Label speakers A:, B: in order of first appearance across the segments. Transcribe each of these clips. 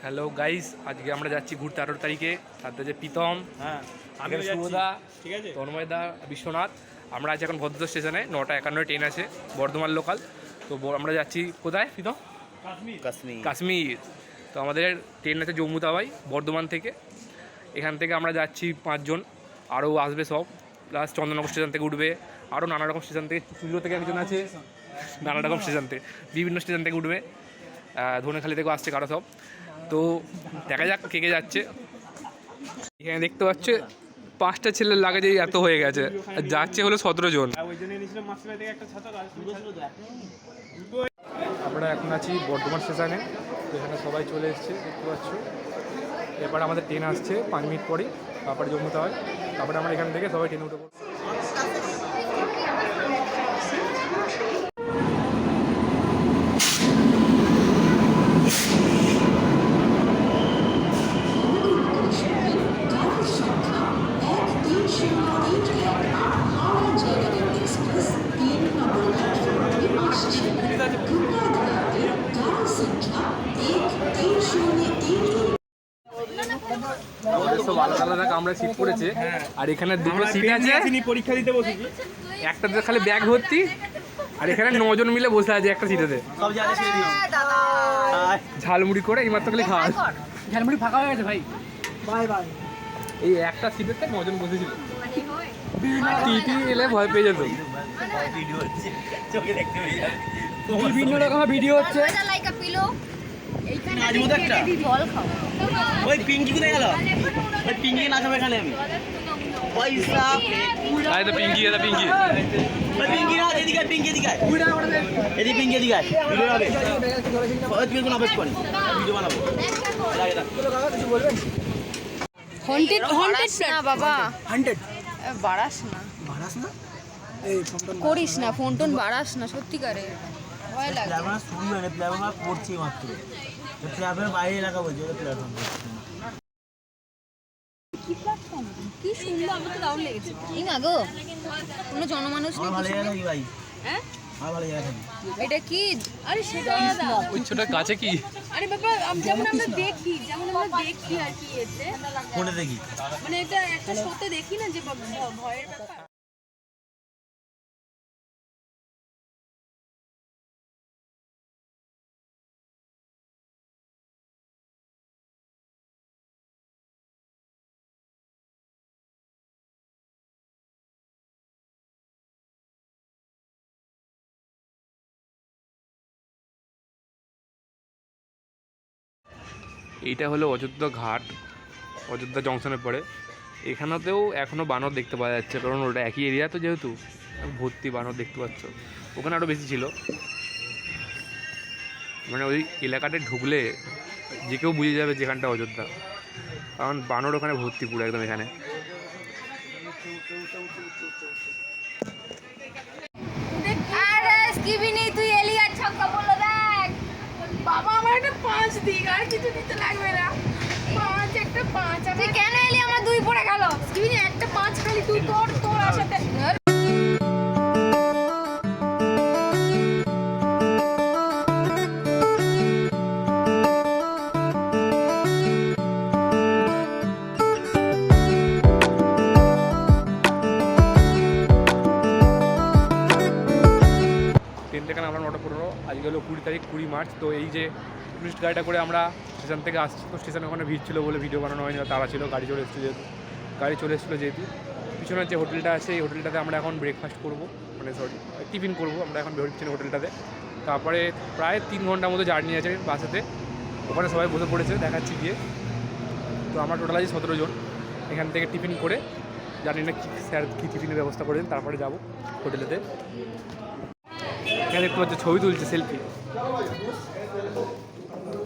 A: Hello guys, আজকে আমরা যাচ্ছি ঘুরতে 18 তারিখে। সাথে যে প্রীতম, আগের শুভদা,
B: ঠিক আছে,
A: তন্ময়দা, বিশ্বনাথ। আমরা আছি এখন ভদ্র স্টেশনে, 9:51 ট্রেন আছে, বর্ধমান লোকাল। তো আমরা যাচ্ছি কোথায় প্রীতম? কাশ্মীর। তো আমাদের ট্রেন আছে জম্মু-তাওয়াই বর্ধমান থেকে। এখান থেকে আমরা যাচ্ছি 5 জন, আরও আসবে সব। প্লাস চন্দননগর স্টেশন থেকে উঠবে, আরও নানা রকম স্টেশন থেকে, চুলো থেকে একজন আছে, নানা রকম স্টেশন থেকে, বিভিন্ন স্টেশন থেকে উঠবে। ধনেখালি থেকেও আসছে কারো সব। তো দেখা যাক কে কে যাচ্ছে। এখানে দেখতে পাচ্ছে 5টা ছেলের লাগেজেই এত হয়ে গেছে, আর যাচ্ছে হলো 17 জন। আমরা এখন আছি বর্ধমান স্টেশনে, এখানে সবাই চলে এসছে দেখতে পাচ্ছ। এরপর আমাদের ট্রেন আসছে 5 মিনিট পরে, তারপরে জম্মুতে হয়। তারপরে আমরা এখান থেকে সবাই ট্রেনে উঠে পড়ব। সব আলাদা আলাদা কামরা সিট পড়েছে, আর এখানে দুটো সিট আছে।
B: পরীক্ষা দিতে বসেছি,
A: একটাতে খালি ব্যাগ ভর্তি, আর এখানে 9 জন মিলে বসে আছে একটা সিটেতে, ঝালমুড়ি করে এইমাত্র খালি খাওয়া।
C: ঝালমুড়ি ফাঁকা হয়ে গেছে ভাই, বাই বাই।
A: এই একটা সিটেতে 9 জন বসেছিল। টিটি এলে ভয় পেয়ে যেত।
C: বিভিন্ন রকমের ভিডিও হচ্ছে।
B: ওই পিঙ্কি কোথায় গেল? ওই পিঙ্কি নাচাবো এখানে আমি। পয়সা
A: আরে তো পিঙ্কি, এটা পিঙ্কি।
B: ওই পিঙ্কি না, এদিকে পিঙ্কি, এদিকে এদিকে পিঙ্কি, এদিকে ভিডিও হবে। ওই তুমি কোন অপেক্ষা করি, ভিডিও বানাবো।
D: হন্টেড না বাবা,
C: হান্ড্রেড
D: বাড়াস না,
C: এই ফোনটা
D: করিস না, ফোন টোন বাড়াস না, সত্যিকারে ভয় লাগে।
B: প্ল্যাটফর্ম শুরু হয় না, প্ল্যাটফর্ম করছি মাত্র। প্ল্যাটফর্মের বাইরে এলাকা বলছে, ওটা প্ল্যাটফর্ম
D: কি সুন্দর, আমার তো দারুণ লেগেছে। এই না গো, কোনো জনমানুষ নেই।
B: ভালো জায়গা থাকি ভাই,
D: হ্যাঁ
B: আমার ভালো জায়গা থাকি।
D: এটা কি? আরে সেটা দাদা,
A: ওই ছোট কাছে কি?
D: আরে বাবা, যেমন আমরা দেখি আর কি, এতে
B: ফোনে দেখি,
D: মানে এটা একটা শোতে দেখি না যে ভয়ের ব্যাপার।
A: এইটা হলো অযোধ্যা ঘাট, অযোধ্যা জংশনের পরে। এখানেতেও এখনও বানর দেখতে পাওয়া যাচ্ছে, কারণ ওটা একই এরিয়া তো, যেহেতু ভর্তি বানর দেখতে পাচ্ছ। ওখানে আরও বেশি ছিল, মানে ওই এলাকাতে ঢুকলে যে কেউ বুঝে যাবে যেখানটা অযোধ্যা, কারণ বানর ওখানে ভর্তি পুরো একদম। এখানে
D: তুই এলি আর ছক্কা বললো, দেখ বাবা আমার একটা 5 দিক, আর কিছু দিতে লাগবে না। 5 একটা 5, তুই কেন এলি? আমার 2 পড়ে গেল। স্কিবিনি একটা 5 খালি তুই তোর আশাতে।
A: ট্রেন থেকে আমরা 9:15, আজকে হলো 20 তারিখ, 20 মার্চ। তো এই যে টুরিস্ট গাড়িটা করে আমরা স্টেশন থেকে আসছি, তো স্টেশনে ওখানে ভিড় ছিল বলে ভিডিও বানানো হয়নি, তারা ছিল, গাড়ি চলে এসেছিলো যেহেতু। পিছনের যে হোটেলটা আছে, এই হোটেলটাতে আমরা এখন ব্রেকফাস্ট করবো, মানে টিফিন করবো। আমরা এখন বেরোচ্ছি হোটেলটাতে। তারপরে প্রায় 3 ঘন্টার মতো জার্নি আছে বাসেতে, ওখানে সবাই বসে পড়েছে, দেখাচ্ছি গিয়ে। তো আমরা টোটাল আছি 17 জন। এখান থেকে টিফিন করে, জানি না স্যার কী টিফিনের ব্যবস্থা করেন, তারপরে যাবো হোটেলেতে। এখানে একটু হচ্ছে ছবি তুলছে, সেলফি।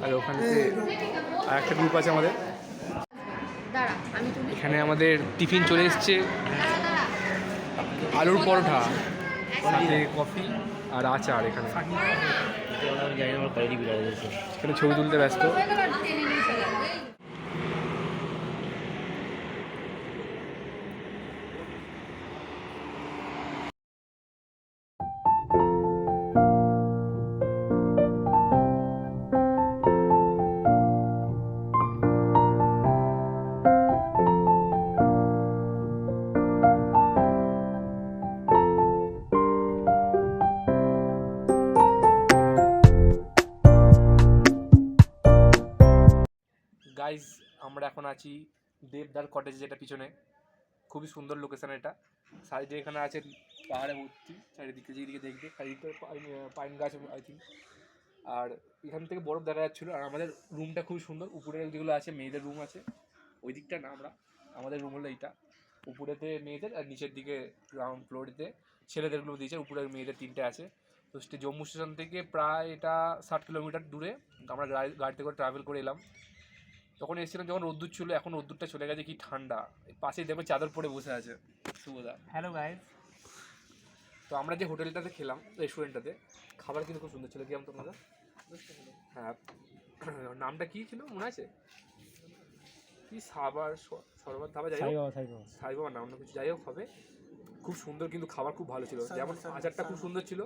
A: আর ওখানে আর একটা গ্রুপ আছে আমাদের। এখানে আমাদের টিফিন চলে এসছে, আলুর পরোটা, সাথে কফি আর আচার। এখানে ছবি তুলতে ব্যস্ত। গাইজ আমরা এখন আছি দেবদার কটেজ, যেটা পিছনে খুবই সুন্দর লোকেশন। এটা সাইডে এখানে আছে পাহাড়ে ভর্তি, চারিদিকে যেদিকে দেখবে চারিদিকে পাইন গাছ আই থিঙ্ক। আর এখান থেকে বরফ দেখা যাচ্ছিলো। আর আমাদের রুমটা খুবই সুন্দর। উপরে যেগুলো আছে মেয়েদের রুম আছে, ওই দিকটা না, আমাদের রুম হলো এইটা। উপরেতে মেয়েদের আর নিচের দিকে গ্রাউন্ড ফ্লোরেতে ছেলেদেরগুলো দিয়েছে। উপরে মেয়েদের 3টে আছে। তো জম্মু স্টেশন থেকে প্রায় এটা 60 কিলোমিটার দূরে। আমরা গাড়িতে করে ট্রাভেল করে এলাম। তখন এসেছিলাম যখন রোদ্দুর ছিল, এখন রোদ্দুরটা চলে গেছে, কি ঠান্ডা। পাশেই দেখবে চাদর পরে বসে আছে শুভদা।
C: Hello guys.
A: তো আমরা যে হোটেলটাতে খেলাম, রেস্টুরেন্টটাতে, খাবার কিন্তু খুব সুন্দর ছিল। কি আম তোমাদের? হ্যাঁ, নামটা কি ছিল মনে আছে? কি সরবত ধাবা, যাই হোক, সাই বাবা না অন্য কিছু, যাই হোক হবে। খুব সুন্দর, কিন্তু খাবার খুব ভালো ছিল। যেমন আচারটা খুব সুন্দর ছিল।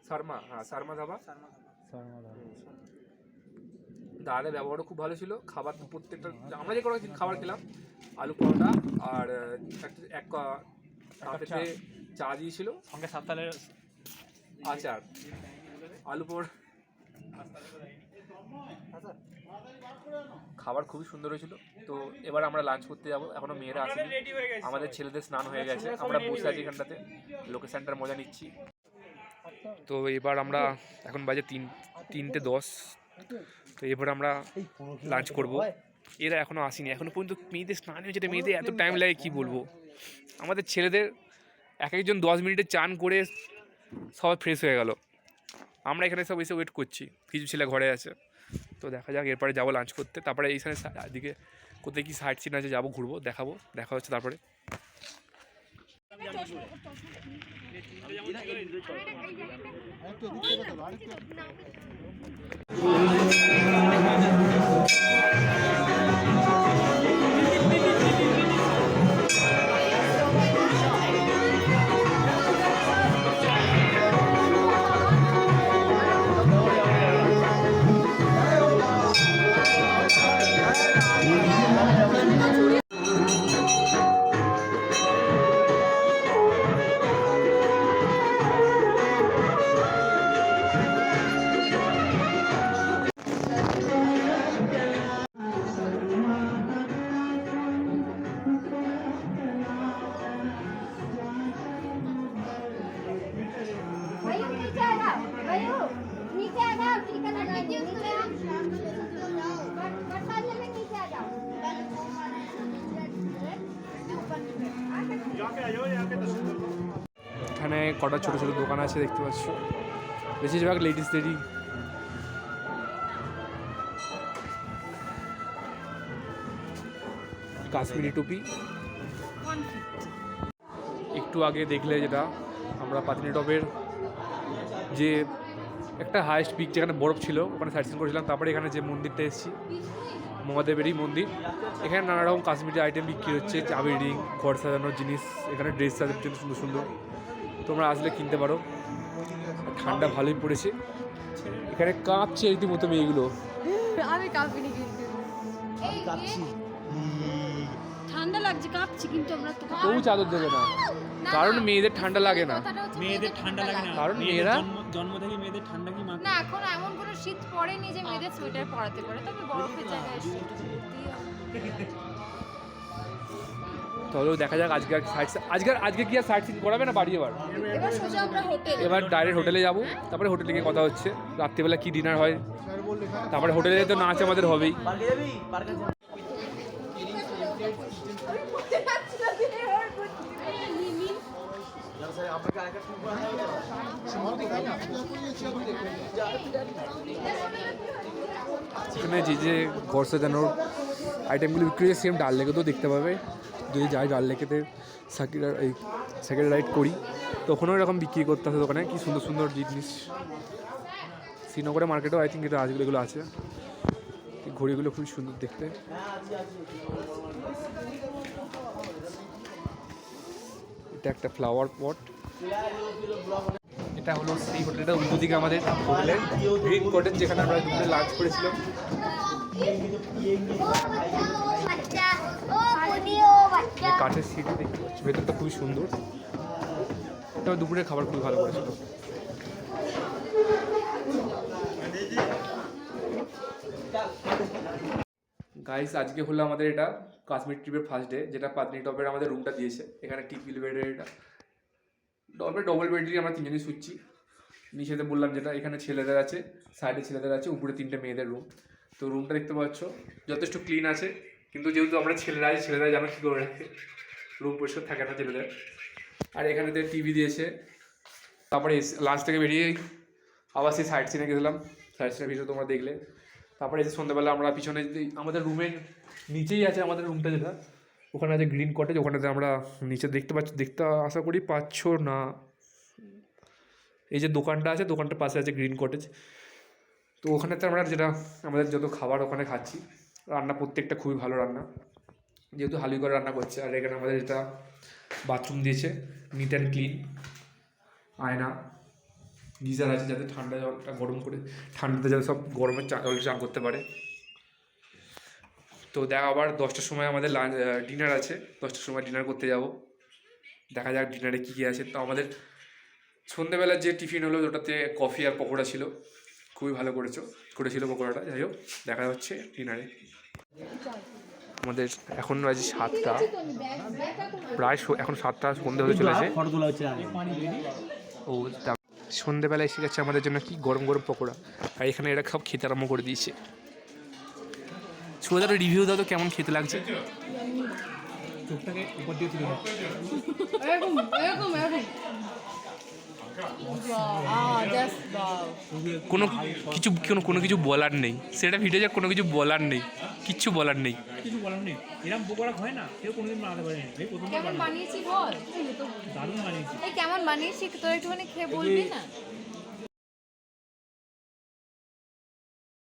A: শর্মা ধাবা। দাদার ব্যবহারও খুব ভালো ছিল। খাবার প্রত্যেকটা আমরা যে কোনো খাবার খেলাম, আলু পরোটা আর এক কাপেতে চা দিয়েছিল,
C: সঙ্গে সাততালের
A: আচার, আলু পরোটা। খাবার খুবই সুন্দর হয়েছিল। তো এবার আমরা লাঞ্চ করতে যাবো। এখনো মেয়েরা আসেনি, আমাদের ছেলেদের স্নান হয়ে গেছে। আমরা বসে আছি এখানটাতে, লোকেশনটার মজা নিচ্ছি। তো এবার আমরা এখন বাজে 3:10। তো এবার আমরা লাঞ্চ করব। এরা এখনও আসেনি, এখনও পর্যন্ত মেয়েদের স্নান হয়েছে। মেয়েদের এত টাইম লাগে কি বলবো। আমাদের ছেলেদের এক একজন 10 মিনিটে চান করে সবাই ফ্রেশ হয়ে গেল। আমরা এখানে সব এসে ওয়েট করছি, কিছু ছেলে ঘরে আছে। তো দেখা যাক, এরপরে যাবো লাঞ্চ করতে। তারপরে এইখানে দিকে কোথায় কি সাইট সিন আছে যাবো, ঘুরবো, দেখাবো। দেখা হচ্ছে তারপরে। এখানে কটা ছোটো ছোটো দোকান আছে দেখতে পাচ্ছ, বেশিরভাগ লেডিসদেরই। কাশ্মীরি টুপি। একটু আগে দেখলে যেটা আমরা পাতনিটপের যে একটা হাইস্ট পিক, যেখানে বরফ ছিল, ওখানে সাইট সিন করেছিলাম। তারপরে এখানে যে মন্দিরটা এসেছি, মহাদেবেরই মন্দির। এখানে নানা রকম কাশ্মীরি আইটেম বিক্রি হচ্ছে, চাবি রিং, ঘর সাজানোর জিনিস, এখানে ড্রেস সাজানোর জন্য সুন্দর সুন্দর। তোমরা আসলে কিনতে পারো। ঠান্ডা ভালোই পড়েছে, এখানে কাঁপছে রীতিমতো মেয়েগুলো।
D: আমি কাঁপিনি, কিন্তু ঠান্ডা লাগছে, কাঁপছি, কিন্তু আমরা তো
A: কেউ চাদর দেবে না, কারণ মেয়েদের ঠান্ডা লাগে না।
C: মেয়েদের ঠান্ডা লাগে না,
A: কারণ মেয়েরা
C: জন্ম থেকে মেয়েদের ঠান্ডা কি মাত্র
D: না, এখন এমন কোনো শীত পড়েনি যে মেয়েদের সোয়েটার পরাতে পারে। তবে বরফের জায়গায় এসে
A: তাহলেও দেখা যাক আজকে আজকে কি আর সাইট সিন করাবে না বাড়ি।
D: এবার সোজা আমরা হোটেল,
A: এবার ডাইরেক্ট হোটেলে যাবো। তারপরে হোটেলে গিয়ে কথা হচ্ছে রাত্রিবেলা কি ডিনার হয়। তারপরে হোটেলে তো নাচ আমাদের হবেই।
B: পার্কে যাবি? পার্কে যাবি?
A: এখানে যে ঘর সাজানোর আইটেমগুলো বিক্রি হচ্ছে, সেম ডাল লেকেতেও দেখতে পাবে। যদি যাই ডাল লেকেতে সাইকেল রাইড করি, তখনও এরকম বিক্রি করতে হবে দোকানে। কি সুন্দর সুন্দর জিনিস। শ্রীনগরের মার্কেটেও আই থিঙ্ক এটা আজগুলো এগুলো আছে। ঘড়িগুলো খুব সুন্দর দেখতে। এটা একটা ফ্লাওয়ার পট। এটা হলো সেই হোটেলটা অন্যদিকে আমাদের হোটেলের গ্রিন কটেজ, যেখানে আমরা দুপুরে লাঞ্চ করেছিলাম। কাঠের সিটি দেখতে পাচ্ছি, ভেতরটা খুবই সুন্দর। তবে দুপুরের খাবার খুবই ভালো করেছিল। গাইস আজকে হলো আমাদের এটা কাশ্মীর ট্রিপের ফার্স্ট ডে, যেটা পাতনি টপের আমাদের রুমটা দিয়েছে। এখানে টিপিল বেডের এটা ডবল বেডেরই আমরা তিনজনই শুচ্ছি। নিচেতে বললাম যেটা, এখানে ছেলেদের আছে, সাইডে ছেলেদের আছে, উপরে 3টে মেয়েদের রুম। তো রুমটা দেখতে পাচ্ছ যথেষ্ট ক্লিন আছে, কিন্তু যেহেতু আমরা ছেলেরা আছি, ছেলেরা জানো কী করে রাখে, রুম পরিষ্কার থাকে না ছেলেদের। আর এখানে টিভি দিয়েছে। তারপরে লাঞ্চ থেকে বেরিয়ে আবার সেই সাইড সিনে গেছিলাম, সাইড সিনের ভিডিও তোমরা দেখলে। তারপরে এসে সন্ধ্যাবেলা আমরা পিছনে আমাদের রুমের নিচেই আছে আমাদের রুমটা, যেটা ওখানে আছে গ্রিন কটেজ। ওখানেতে আমরা নিচে দেখতে আশা করি পাচ্ছ না, এই যে দোকানটা আছে, দোকানটার পাশে আছে গ্রিন কটেজ। তো ওখানেতে আমরা যেটা আমাদের যত খাবার ওখানে খাচ্ছি। রান্না প্রত্যেকটা খুবই ভালো রান্না, যেহেতু হালুই করে রান্না করছে। আর এখানে আমাদের যেটা বাথরুম দিয়েছে, নিট অ্যান্ড ক্লিন, আয়না, গিজার আছে যাতে ঠান্ডা জলটা গরম করে, ঠান্ডাতে যাতে সব গরমের জলে চান করতে পারে। তো দেখা আবার 10টার সময় আমাদের ডিনার আছে, 10টার সময় ডিনার করতে যাব। দেখা যাক ডিনারে কী কী আছে। তো আমাদের সন্ধ্যেবেলার যে টিফিন হলো ওটাতে কফি আর পকোড়া ছিল, খুবই ভালো করেছিল পকোড়াটা। যাই হোক, দেখা হচ্ছে ডিনারে। আমাদের এখন বাজে 7টা, প্রায় এখন 7টা, সন্ধ্যে হতে চলেছে।
B: ফটো তোলা হচ্ছে
A: ও সন্ধ্যেবেলা এসে গেছে আমাদের জন্য কি গরম গরম পকোড়া। আর এখানে এরা সব খেতে আরম্ভ করে দিয়েছে। সুদার রিভিউ দাও তো কেমন খেতে লাগছে।
C: চোখটাকে উপর দিয়ে তুলে দাও।
D: এরকম এরকম এরকম
A: কোনো কিছু বলার নেই, সেটা ভিডিও যা কোনো কিছু বলার নেই, কিচ্ছু বলার নেই।
C: কিছু বলার নেই, এরকম পকোড়া হয় না, কেউ কোনোদিন বানাতে পারেনি। এই প্রথমবার
D: কেমন বানিয়েছি বল,
C: দারুণ বানিয়েছি।
D: এই কেমন বানিয়েছি তোর একটুখানি খেয়ে বলবি না?